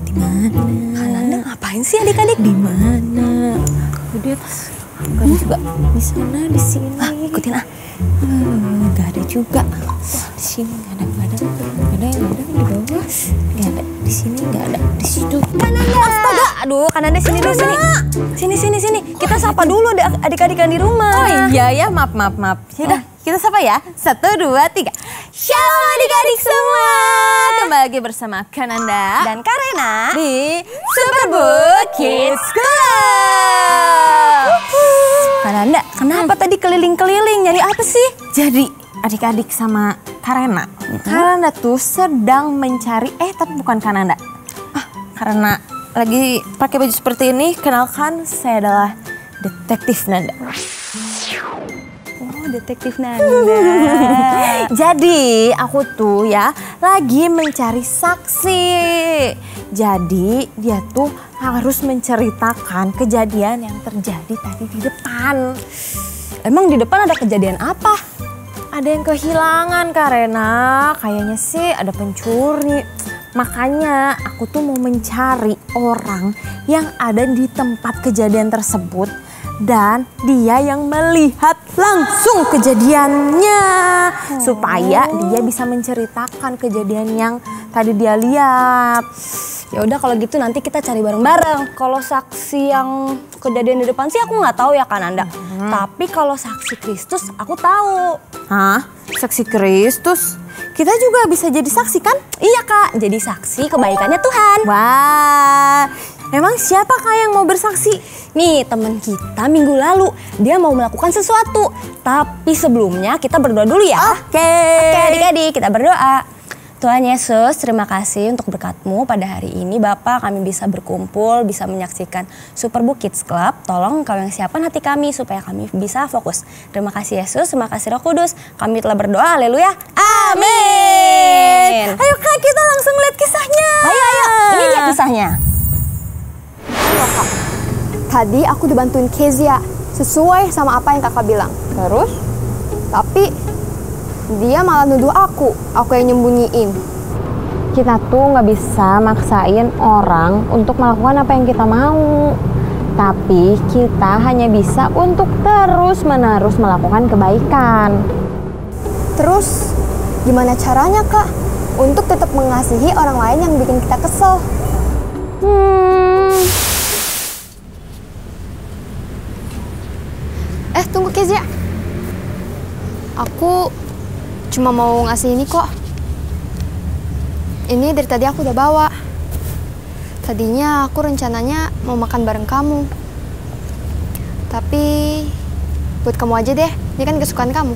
Di mana? Kananda ngapain sih adik-adik? Di mana? Di atas. Gak ada juga. Di sana, di sini. Ikutin ah. Gak ada juga. Di sini gak ada. Gak ada yang di bawah. Gak ada. Di sini gak ada. Di situ. Kananda. Astaga. Aduh, Kananda sini dulu sini. Sini. Kita sapa dulu adik-adik yang di rumah. Oh iya ya, maaf. Yaudah, kita sapa ya. 1, 2, 3. Shalom adik-adik semua. Kembali lagi bersama Kananda Dan Karena di Superbook Kids Club. Kananda, kenapa tadi keliling-keliling? Nyari apa sih? Jadi adik-adik sama Karena, Kananda tuh sedang mencari, tapi bukan Kananda. Karena lagi pakai baju seperti ini, kenalkan saya adalah Detektif Nanda. Oh, Detektif Nanda. Jadi aku tuh ya lagi mencari saksi. Jadi dia tuh harus menceritakan kejadian yang terjadi tadi di depan. Emang di depan ada kejadian apa? Ada yang kehilangan Karena, kayaknya sih ada pencuri. Makanya aku tuh mau mencari orang yang ada di tempat kejadian tersebut dan dia yang melihat langsung kejadiannya supaya dia bisa menceritakan kejadian yang tadi dia lihat. Ya udah kalau gitu nanti kita cari bareng-bareng. Kalau saksi yang kejadian di depan sih aku nggak tahu ya Kananda. Tapi kalau saksi Kristus aku tahu. Hah? Saksi Kristus? Kita juga bisa jadi saksi kan? Iya Kak, jadi saksi kebaikannya Tuhan. Wah, emang siapa Kak yang mau bersaksi? Nih teman kita minggu lalu dia mau melakukan sesuatu. Tapi sebelumnya kita berdoa dulu ya. Oke adik-adik kita berdoa. Tuhan Yesus, terima kasih untuk berkat-Mu pada hari ini. Bapak, kami bisa berkumpul, bisa menyaksikan Superbook Kids Club. Tolong Engkau yang siapkan hati kami supaya kami bisa fokus. Terima kasih Yesus, terima kasih Roh Kudus. Kami telah berdoa, haleluya. Amin. Ayo Kak, kita langsung lihat kisahnya. Ayo. Ini dia kisahnya. Halo Kak, tadi aku dibantuin Kezia sesuai sama apa yang kakak bilang. Terus? Tapi dia malah nuduh aku yang nyembunyiin. Kita tuh nggak bisa maksain orang untuk melakukan apa yang kita mau. Tapi kita hanya bisa untuk terus-menerus melakukan kebaikan. Terus gimana caranya Kak untuk tetap mengasihi orang lain yang bikin kita kesel? Tunggu Kezia. Aku cuma mau ngasih ini kok. Ini dari tadi aku udah bawa. Tadinya aku rencananya mau makan bareng kamu. Tapi buat kamu aja deh, ini kan kesukaan kamu.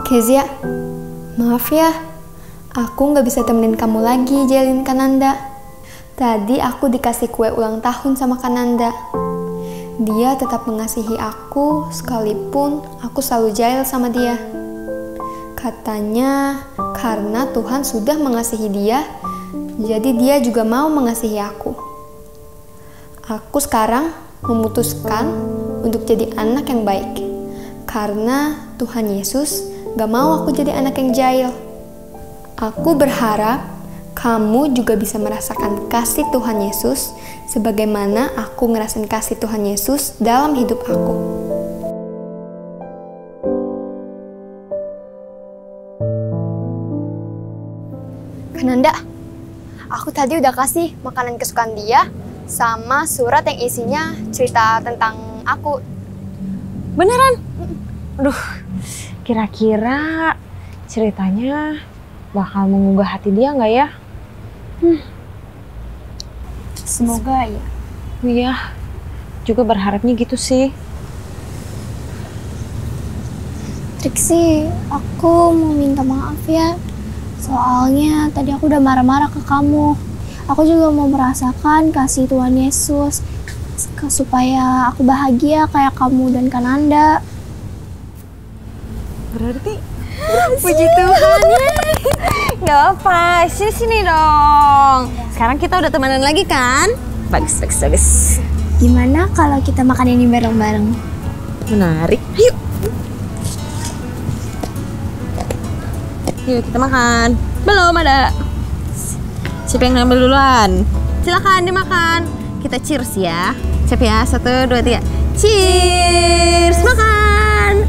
Kezia, maaf ya, aku nggak bisa temenin kamu lagi jailin Kananda. Tadi aku dikasih kue ulang tahun sama Kananda. Dia tetap mengasihi aku sekalipun aku selalu jail sama dia. Katanya karena Tuhan sudah mengasihi dia, jadi dia juga mau mengasihi aku. Aku sekarang memutuskan untuk jadi anak yang baik. Karena Tuhan Yesus gak mau aku jadi anak yang jahil. Aku berharap kamu juga bisa merasakan kasih Tuhan Yesus sebagaimana aku ngerasain kasih Tuhan Yesus dalam hidup aku. Kananda, aku tadi udah kasih makanan kesukaan dia sama surat yang isinya cerita tentang aku. Beneran? Aduh, kira-kira ceritanya bakal menggugah hati dia nggak ya? Semoga ya. Iya, juga berharapnya gitu sih. Triksi, aku mau minta maaf ya. Soalnya tadi aku udah marah-marah ke kamu. Aku juga mau merasakan kasih Tuhan Yesus supaya aku bahagia kayak kamu dan Kananda. Berarti Puji Tuhan. Gak apa, sini dong. Sekarang kita udah temenan lagi kan? Bagus. Gimana kalau kita makan ini bareng-bareng? Menarik. Yuk kita makan. Belum ada. Siapa yang ngambil duluan? Silakan dimakan. Kita cheers ya. Siap ya, 1, 2, 3. Cheers, makan.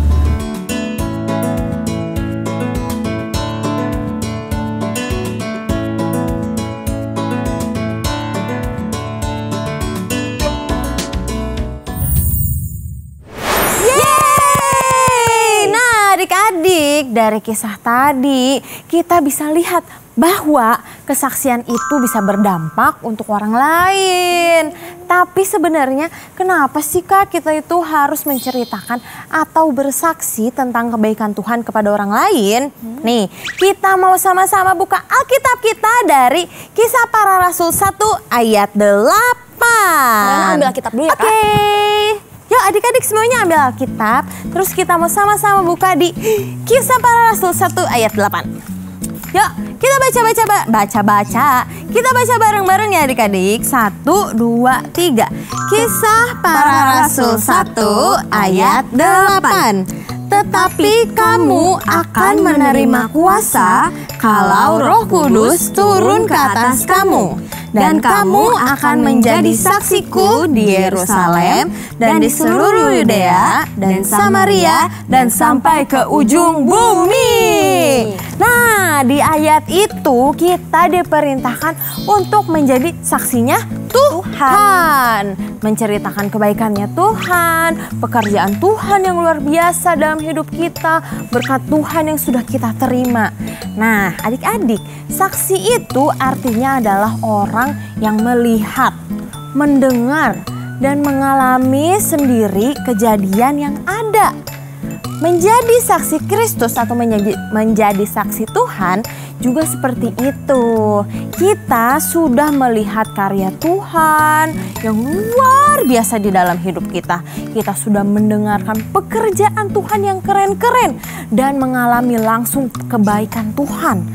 Yeay! Nah, adik-adik, dari kisah tadi kita bisa lihat bahwa kesaksian itu bisa berdampak untuk orang lain. Tapi sebenarnya kenapa sih Kak kita itu harus menceritakan atau bersaksi tentang kebaikan Tuhan kepada orang lain? Nih, kita mau sama-sama buka Alkitab kita dari Kisah Para Rasul 1 ayat 8. Kalian ambil Alkitab dulu ya Kak. Oke. Yuk adik-adik semuanya ambil Alkitab. Terus kita mau sama-sama buka di Kisah Para Rasul 1 ayat 8. Yuk, kita baca. Kita baca bareng-bareng ya adik-adik. 1, 2, 3. Kisah Para Rasul 1 ayat 8. Tetapi kamu akan menerima kuasa kalau Roh Kudus turun ke atas kamu. Dan kamu akan menjadi saksiku di Yerusalem dan di seluruh Yudea dan Samaria dan sampai ke ujung bumi. Nah, di ayat itu kita diperintahkan untuk menjadi saksinya Tuhan. Menceritakan kebaikannya Tuhan, pekerjaan Tuhan yang luar biasa dalam hidup kita, berkat Tuhan yang sudah kita terima. Nah, adik-adik, saksi itu artinya adalah orang yang melihat, mendengar, dan mengalami sendiri kejadian yang ada. Menjadi saksi Kristus atau menjadi saksi Tuhan juga seperti itu. Kita sudah melihat karya Tuhan yang luar biasa di dalam hidup kita. Kita sudah mendengarkan pekerjaan Tuhan yang keren-keren dan mengalami langsung kebaikan Tuhan.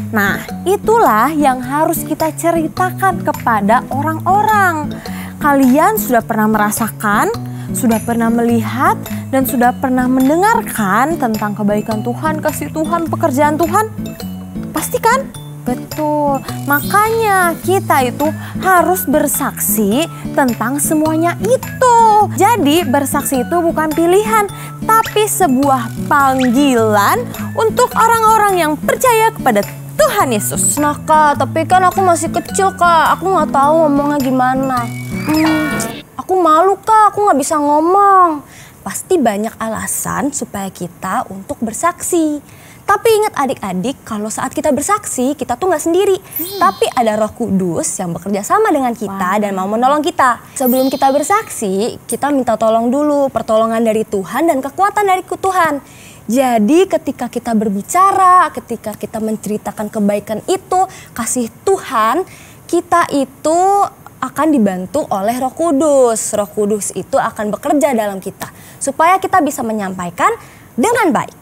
Nah, itulah yang harus kita ceritakan kepada orang-orang. Kalian sudah pernah merasakan, sudah pernah melihat, dan sudah pernah mendengarkan tentang kebaikan Tuhan, kasih Tuhan, pekerjaan Tuhan? Pasti kan? Betul. Makanya kita itu harus bersaksi tentang semuanya itu. Jadi bersaksi itu bukan pilihan, tapi sebuah panggilan untuk orang-orang yang percaya kepada Tuhan Yesus. Nah Kak, tapi kan aku masih kecil Kak. Aku nggak tahu ngomongnya gimana. Aku malu Kak, aku nggak bisa ngomong. Pasti banyak alasan supaya kita untuk bersaksi. Tapi ingat adik-adik, kalau saat kita bersaksi, kita tuh nggak sendiri. Tapi ada Roh Kudus yang bekerja sama dengan kita dan mau menolong kita. Sebelum kita bersaksi, kita minta tolong dulu, pertolongan dari Tuhan dan kekuatan dari Tuhan. Jadi ketika kita berbicara, ketika kita menceritakan kebaikan itu, kasih Tuhan, kita itu akan dibantu oleh Roh Kudus. Roh Kudus itu akan bekerja dalam kita supaya kita bisa menyampaikan dengan baik.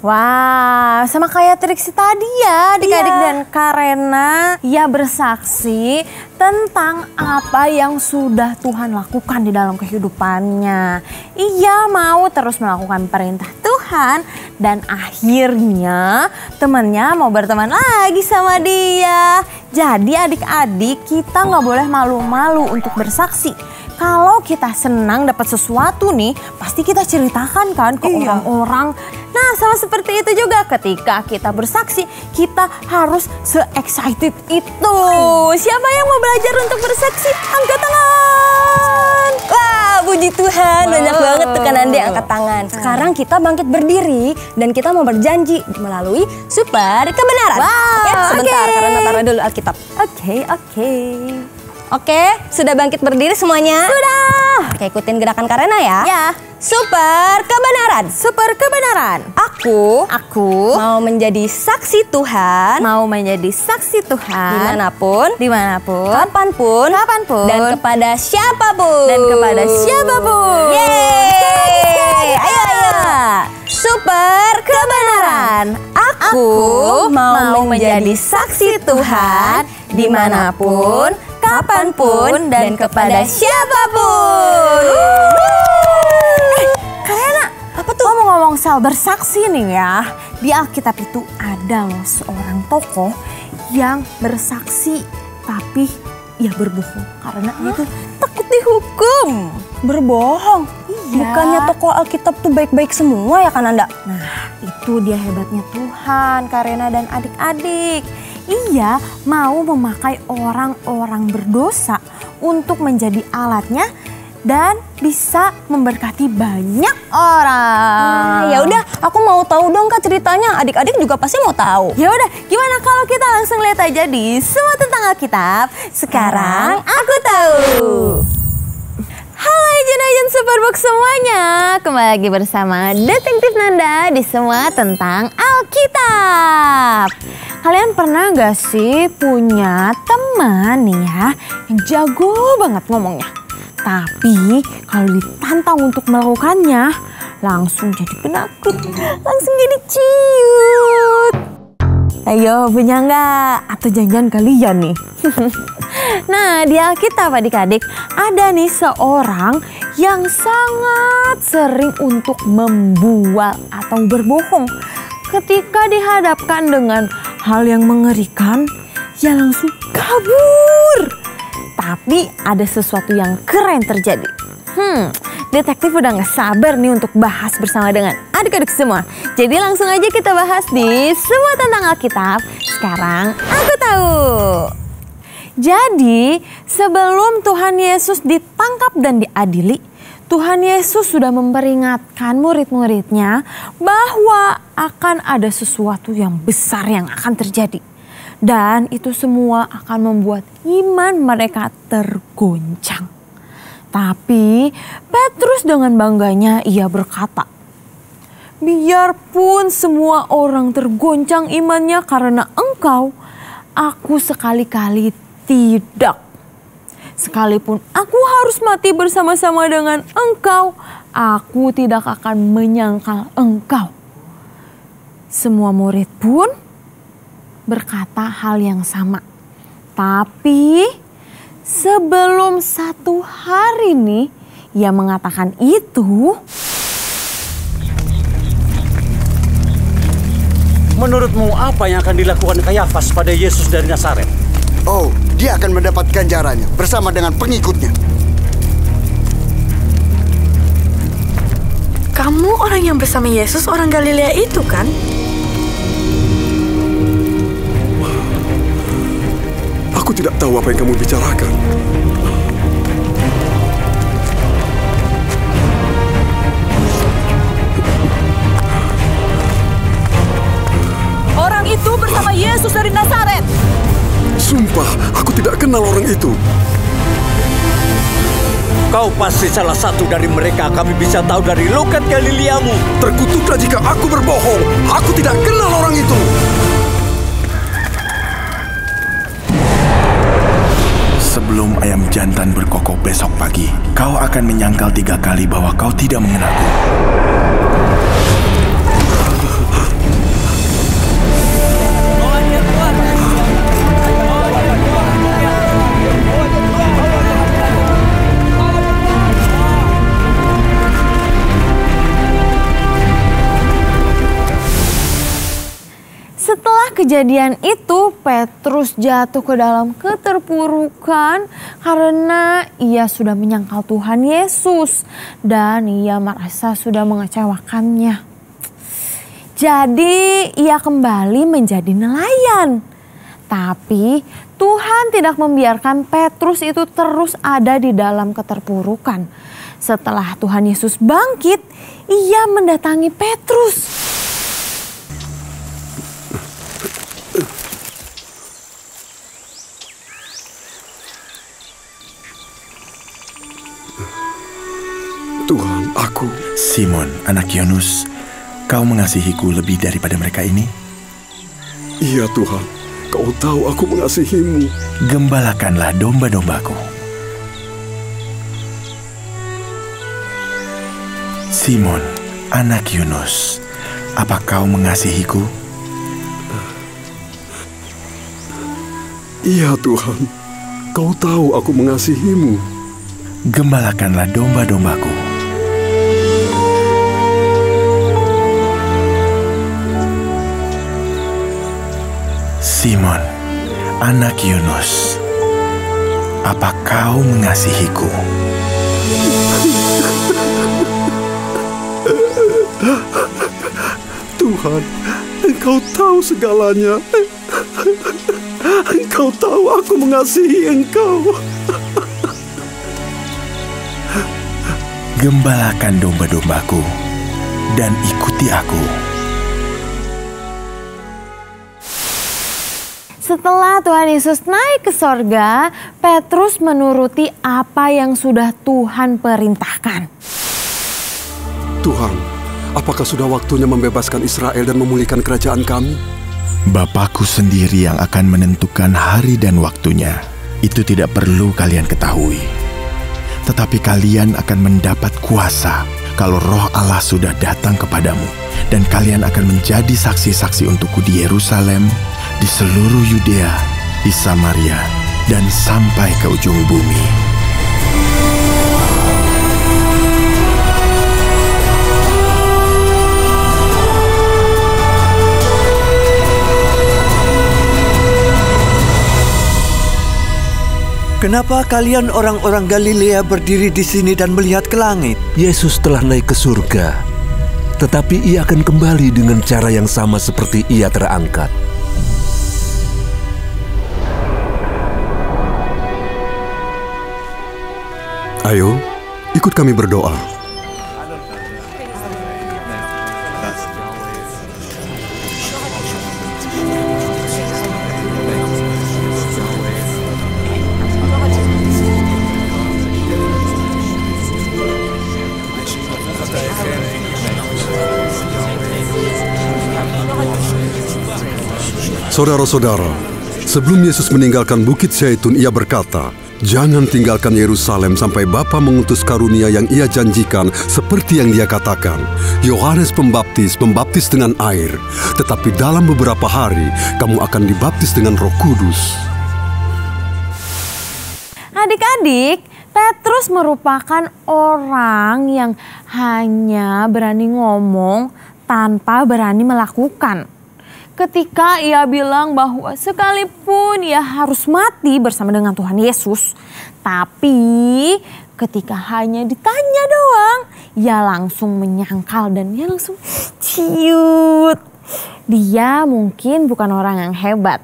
Wah, sama kayak Triksi tadi ya, adik-adik dan Karena ya bersaksi tentang apa yang sudah Tuhan lakukan di dalam kehidupannya. Ia mau terus melakukan perintah Tuhan dan akhirnya temannya mau berteman lagi sama dia. Jadi adik-adik, kita nggak boleh malu-malu untuk bersaksi. Kalau kita senang dapat sesuatu nih, pasti kita ceritakan kan ke orang-orang. Nah, sama seperti itu juga ketika kita bersaksi, kita harus se-excited itu. Siapa yang mau belajar untuk bersaksi? Angkat tangan. Wah, puji Tuhan, banyak banget tuh kan Andi angkat tangan. Sekarang kita bangkit berdiri dan kita mau berjanji melalui super kebenaran. Oke, sebentar, karena taruh dulu Alkitab. Oke, sudah bangkit berdiri semuanya? Sudah. Oke, ikutin gerakan Karena ya. Ya. Super kebenaran. Super kebenaran. Aku mau menjadi saksi Tuhan. menjadi saksi Tuhan Dimanapun. kapanpun, Dan kepada siapapun. Yeay. Ayo. Super kebenaran. Aku mau menjadi saksi Tuhan dimanapun, kapanpun, dan kepada siapapun. Karena apa tuh? Ngomong-ngomong soal bersaksi nih ya, di Alkitab itu ada loh seorang tokoh yang bersaksi tapi ia berbohong karena dia tuh takut dihukum. Berbohong? Iya. Bukannya tokoh Alkitab tuh baik-baik semua ya kan Anda? Nah, itu dia hebatnya Tuhan, Karena dan adik-adik. Ia mau memakai orang-orang berdosa untuk menjadi alatnya dan bisa memberkati banyak orang. Ya udah, aku mau tahu dong Kak ceritanya. Adik-adik juga pasti mau tahu. Ya udah, gimana kalau kita langsung lihat aja di Semua Tentang Alkitab. Sekarang aku tahu. Halo Agent Superbook semuanya, kembali lagi bersama Detektif Nanda di Semua Tentang Alkitab. Kalian pernah gak sih punya teman nih ya yang jago banget ngomongnya, tapi kalau ditantang untuk melakukannya langsung jadi penakut, langsung jadi ciut. Ayo, punya nggak? Atau jangan-jangan kalian nih? Nah, di Alkitab adik-adik ada nih seorang yang sangat sering untuk membual atau berbohong. Ketika dihadapkan dengan hal yang mengerikan, ia langsung kabur. Tapi ada sesuatu yang keren terjadi. Detektif udah gak sabar nih untuk bahas bersama dengan adik-adik semua. Jadi langsung aja kita bahas di Semua Tentang Alkitab. Sekarang aku tahu. Jadi sebelum Tuhan Yesus ditangkap dan diadili, Tuhan Yesus sudah memperingatkan murid-muridnya bahwa akan ada sesuatu yang besar yang akan terjadi. Dan itu semua akan membuat iman mereka tergoncang. Tapi Petrus dengan bangganya ia berkata, biarpun semua orang tergoncang imannya karena engkau, aku sekali-kali tidak. Sekalipun aku harus mati bersama-sama dengan engkau, aku tidak akan menyangkal engkau. Semua murid pun berkata hal yang sama. Tapi sebelum 1 hari nih ia mengatakan itu. Menurutmu apa yang akan dilakukan Kayafas pada Yesus dari Nazaret? Oh, dia akan mendapat ganjarannya bersama dengan pengikutnya. Kamu orang yang bersama Yesus, orang Galilea itu kan? Aku tidak tahu apa yang kamu bicarakan. Orang itu bersama Yesus dari Nazaret. Sumpah, aku tidak kenal orang itu. Kau pasti salah satu dari mereka. Kami bisa tahu dari logat Galileamu. Terkutuklah jika aku berbohong. Aku tidak kenal orang itu. Sebelum ayam jantan berkokok besok pagi, kau akan menyangkal 3 kali bahwa kau tidak mengenalku. Setelah kejadian itu, Petrus jatuh ke dalam keterpurukan karena ia sudah menyangkal Tuhan Yesus dan ia merasa sudah mengecewakannya. Jadi ia kembali menjadi nelayan. Tapi Tuhan tidak membiarkan Petrus itu terus ada di dalam keterpurukan. Setelah Tuhan Yesus bangkit, ia mendatangi Petrus. Tuhan, aku... Simon, anak Yunus, kau mengasihiku lebih daripada mereka ini? Iya Tuhan, kau tahu aku mengasihimu. Gembalakanlah domba-dombaku. Simon, anak Yunus, apa kau mengasihiku? Iya Tuhan, Kau tahu aku mengasihimu. Gembalakanlah domba-dombaku. Simon, anak Yunus, apa kau mengasihiku? Tuhan, Engkau tahu segalanya. Engkau tahu aku mengasihi Engkau. Gembalakan domba-dombaku dan ikuti aku. Setelah Tuhan Yesus naik ke sorga, Petrus menuruti apa yang sudah Tuhan perintahkan. Tuhan, apakah sudah waktunya membebaskan Israel dan memulihkan kerajaan kami? Bapakku sendiri yang akan menentukan hari dan waktunya. Itu tidak perlu kalian ketahui. Tetapi kalian akan mendapat kuasa kalau Roh Allah sudah datang kepadamu. Dan kalian akan menjadi saksi-saksi untukku di Yerusalem, di seluruh Yudea, di Samaria, dan sampai ke ujung bumi. Kenapa kalian orang-orang Galilea berdiri di sini dan melihat ke langit? Yesus telah naik ke surga, tetapi ia akan kembali dengan cara yang sama seperti ia terangkat. Ayo, ikut kami berdoa. Saudara-saudara, sebelum Yesus meninggalkan Bukit Zaitun, ia berkata, "Jangan tinggalkan Yerusalem sampai Bapa mengutus karunia yang ia janjikan seperti yang dia katakan. Yohanes Pembaptis membaptis dengan air, tetapi dalam beberapa hari kamu akan dibaptis dengan Roh Kudus." Adik-adik, Petrus merupakan orang yang hanya berani ngomong tanpa berani melakukan. Ketika ia bilang bahwa sekalipun ia harus mati bersama dengan Tuhan Yesus, tapi ketika hanya ditanya doang, ia langsung menyangkal dan ia langsung ciut. Dia mungkin bukan orang yang hebat.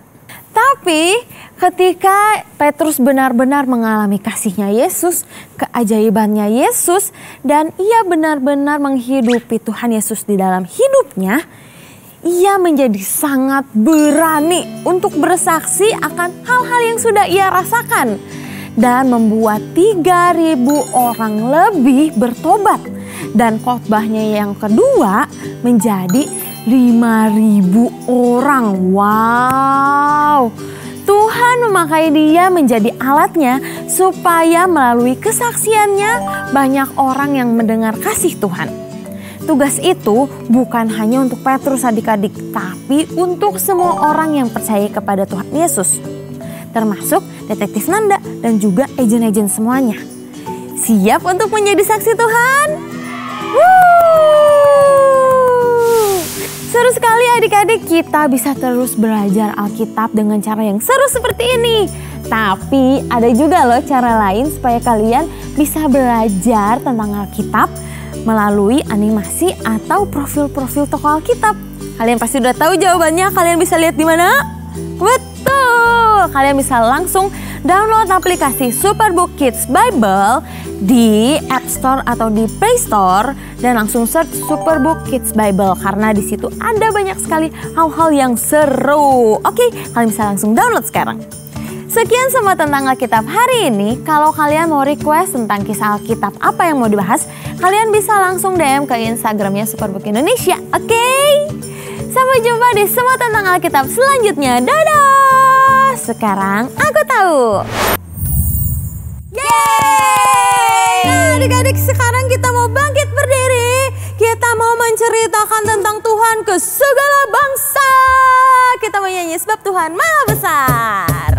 Tapi ketika Petrus benar-benar mengalami kasihnya Yesus, keajaibannya Yesus, dan ia benar-benar menghidupi Tuhan Yesus di dalam hidupnya, ia menjadi sangat berani untuk bersaksi akan hal-hal yang sudah ia rasakan dan membuat 3.000 orang lebih bertobat, dan khotbahnya yang kedua menjadi 5.000 orang. Wow, Tuhan memakai dia menjadi alatnya supaya melalui kesaksiannya banyak orang yang mendengar kasih Tuhan. Tugas itu bukan hanya untuk Petrus adik-adik, tapi untuk semua orang yang percaya kepada Tuhan Yesus. Termasuk detektif Nanda dan juga agen-agen semuanya. Siap untuk menjadi saksi Tuhan? Seru sekali adik-adik, kita bisa terus belajar Alkitab dengan cara yang seru seperti ini. Tapi ada juga loh cara lain supaya kalian bisa belajar tentang Alkitab melalui animasi atau profil-profil tokoh Alkitab. Kalian pasti udah tahu jawabannya. Kalian bisa lihat di mana? Betul. Kalian bisa langsung download aplikasi Superbook Kids Bible di App Store atau di Play Store dan langsung search Superbook Kids Bible karena di situ ada banyak sekali hal-hal yang seru. Oke, kalian bisa langsung download sekarang. Sekian semua tentang Alkitab hari ini. Kalau kalian mau request tentang kisah Alkitab apa yang mau dibahas, kalian bisa langsung DM ke Instagramnya Superbook Indonesia. Oke? Sampai jumpa di semua tentang Alkitab selanjutnya. Dadah! Sekarang aku tahu. Yeay! Adik-adik, sekarang kita mau bangkit berdiri. Kita mau menceritakan ceritakan tentang Tuhan ke segala bangsa. Kita menyanyi sebab Tuhan Maha Besar.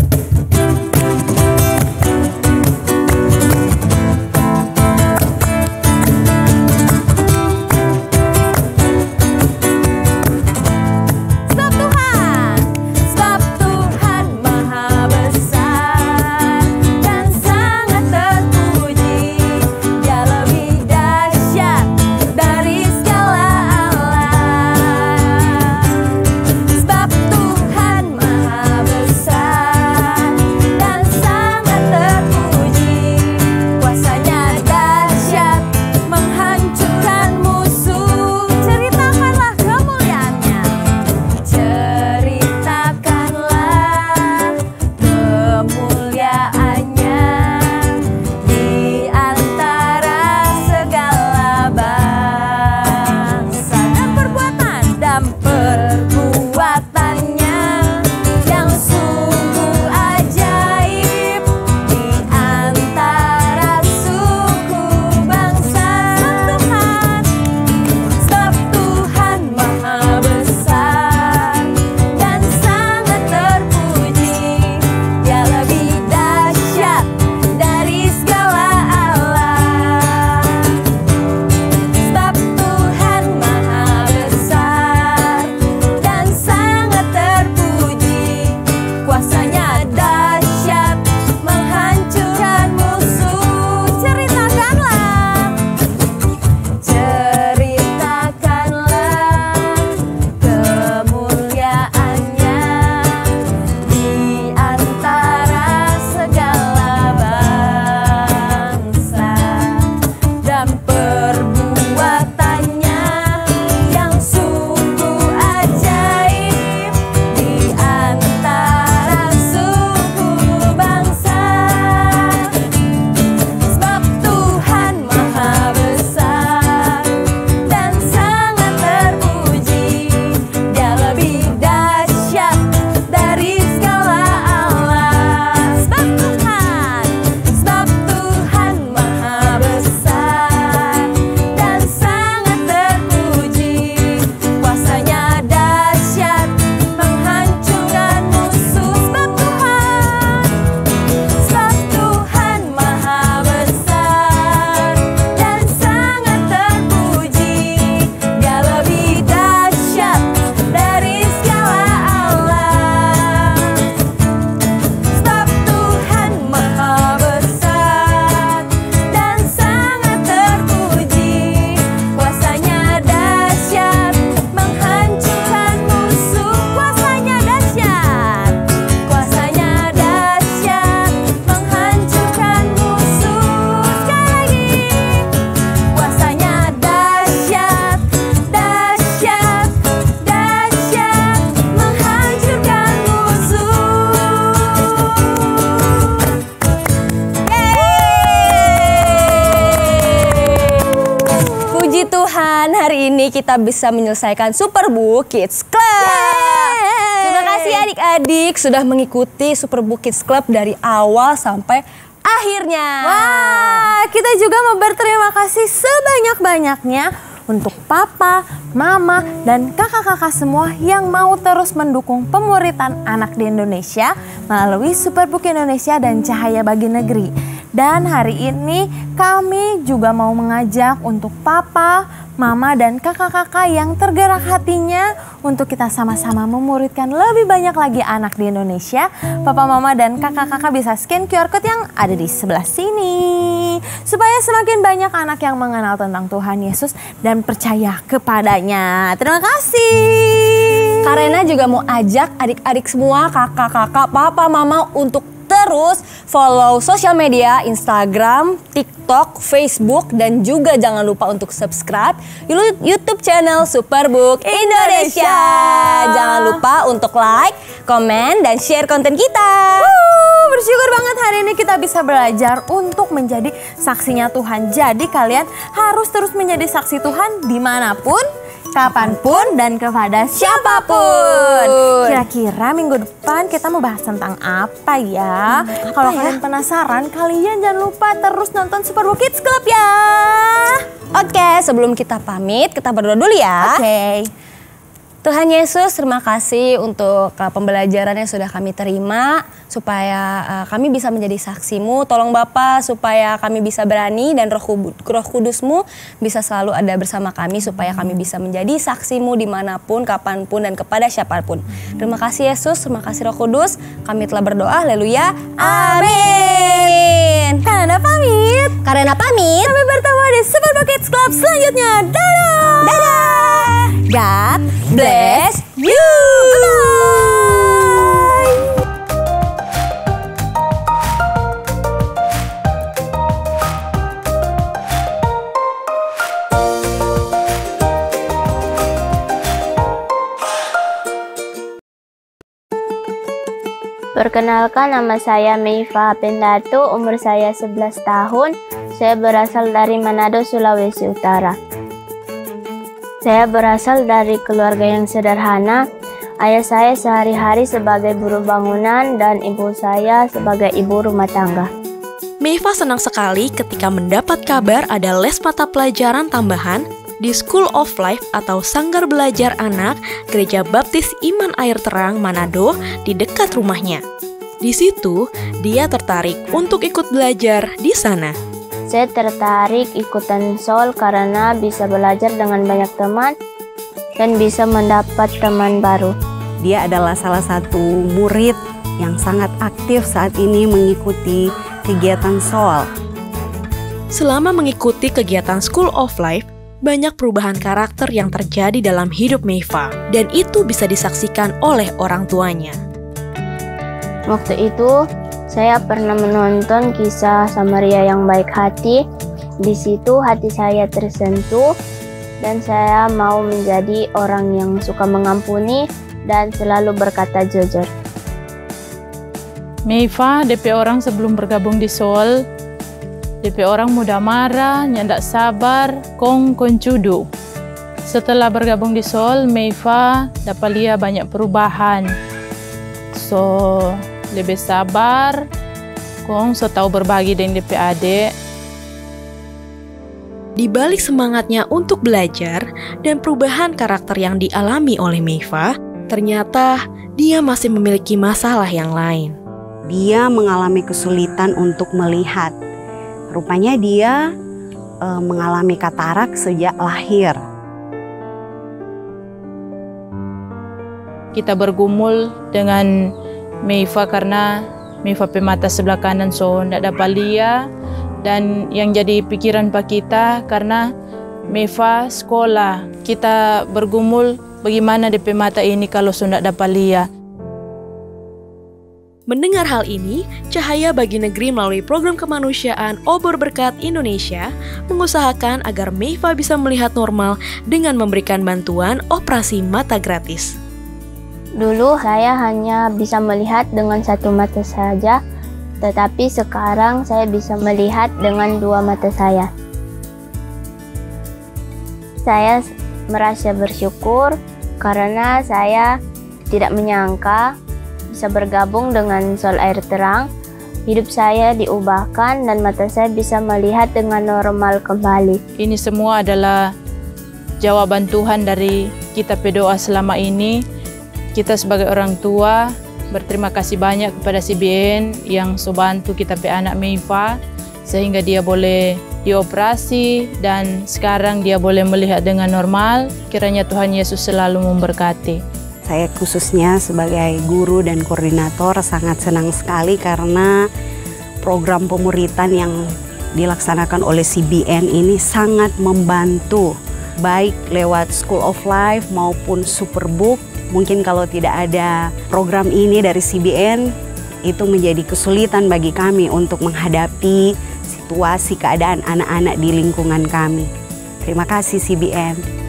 Hari ini kita bisa menyelesaikan Superbook Kids Club. Terima kasih adik-adik sudah mengikuti Superbook Kids Club dari awal sampai akhirnya. Wah, kita juga mau berterima kasih sebanyak-banyaknya untuk papa, mama, dan kakak-kakak semua yang mau terus mendukung pemuritan anak di Indonesia melalui Superbook Indonesia dan Cahaya Bagi Negeri. Dan hari ini kami juga mau mengajak untuk papa, mama, dan kakak-kakak yang tergerak hatinya untuk kita sama-sama memuridkan lebih banyak lagi anak di Indonesia. Papa, mama, dan kakak-kakak bisa scan QR Code yang ada di sebelah sini. Supaya semakin banyak anak yang mengenal tentang Tuhan Yesus dan percaya kepadanya. Terima kasih. Kak Rena juga mau ajak adik-adik semua, kakak-kakak, papa, mama untuk terus follow sosial media Instagram, TikTok, Facebook, dan juga jangan lupa untuk subscribe YouTube channel Superbook Indonesia. Jangan lupa untuk like, komen, dan share konten kita. Bersyukur banget hari ini kita bisa belajar untuk menjadi saksinya Tuhan. Jadi kalian harus terus menjadi saksi Tuhan dimanapun, kapanpun, dan kepada siapapun. Kira-kira minggu depan kita mau bahas tentang apa ya? Kalau kalian penasaran, kalian jangan lupa terus nonton Superbook Kids Club ya. Oke, sebelum kita pamit, kita berdoa dulu ya. Oke. Tuhan Yesus, terima kasih untuk pembelajaran yang sudah kami terima, supaya kami bisa menjadi saksi-Mu. Tolong Bapa supaya kami bisa berani dan Roh Kudus-Mu bisa selalu ada bersama kami, supaya kami bisa menjadi saksi-Mu dimanapun, kapanpun, dan kepada siapapun. Terima kasih Yesus, terima kasih Roh Kudus. Kami telah berdoa, haleluya, amin. Karena pamit. Sampai bertemu di Super Kids Club selanjutnya. Dadah. God bless you. Bye. Perkenalkan, nama saya Meifa Pendatu, umur saya 11 tahun. Saya berasal dari Manado, Sulawesi Utara. Saya berasal dari keluarga yang sederhana. Ayah saya sehari-hari sebagai buruh bangunan dan ibu saya sebagai ibu rumah tangga. Meifa senang sekali ketika mendapat kabar ada les mata pelajaran tambahan di School of Life atau Sanggar Belajar Anak Gereja Baptis Iman Air Terang Manado di dekat rumahnya. Di situ, dia tertarik untuk ikut belajar di sana. Saya tertarik ikutan SOL karena bisa belajar dengan banyak teman dan bisa mendapat teman baru. Dia adalah salah satu murid yang sangat aktif saat ini mengikuti kegiatan SOL. Selama mengikuti kegiatan School of Life, banyak perubahan karakter yang terjadi dalam hidup Meifa, dan itu bisa disaksikan oleh orang tuanya. Waktu itu, saya pernah menonton kisah Samaria yang baik hati. Di situ hati saya tersentuh dan saya mau menjadi orang yang suka mengampuni dan selalu berkata jujur. Meifa, DP orang sebelum bergabung di SOL, DP orang mudah marah, nyandak sabar, koncudu. Setelah bergabung di SOL, Meifa dapat lihat banyak perubahan. So, lebih sabar, so tahu berbagi dengan DP adik. Di balik semangatnya untuk belajar dan perubahan karakter yang dialami oleh Meifa, ternyata dia masih memiliki masalah yang lain. Dia mengalami kesulitan untuk melihat. Rupanya dia mengalami katarak sejak lahir. Kita bergumul dengan Meifa karena Meifa mata sebelah kanan so tidak dapat lihat, dan yang jadi pikiran pak kita karena Meifa sekolah, kita bergumul bagaimana DP mata ini kalau so tidak dapat lihat. Mendengar hal ini, Cahaya Bagi Negeri melalui program kemanusiaan Obor Berkat Indonesia mengusahakan agar Meifa bisa melihat normal dengan memberikan bantuan operasi mata gratis. Dulu saya hanya bisa melihat dengan satu mata saja, tetapi sekarang saya bisa melihat dengan dua mata saya. Saya merasa bersyukur karena saya tidak menyangka bisa bergabung dengan SOL Air Terang. Hidup saya diubahkan dan mata saya bisa melihat dengan normal kembali. Ini semua adalah jawaban Tuhan dari kita berdoa selama ini. Kita sebagai orang tua berterima kasih banyak kepada CBN yang bantu kita anak Meifa sehingga dia boleh dioperasi dan sekarang dia boleh melihat dengan normal. Kiranya Tuhan Yesus selalu memberkati. Saya khususnya sebagai guru dan koordinator sangat senang sekali karena program pemuritan yang dilaksanakan oleh CBN ini sangat membantu, baik lewat School of Life maupun Superbook. Mungkin kalau tidak ada program ini dari CBN, itu menjadi kesulitan bagi kami untuk menghadapi situasi keadaan anak-anak di lingkungan kami. Terima kasih CBN.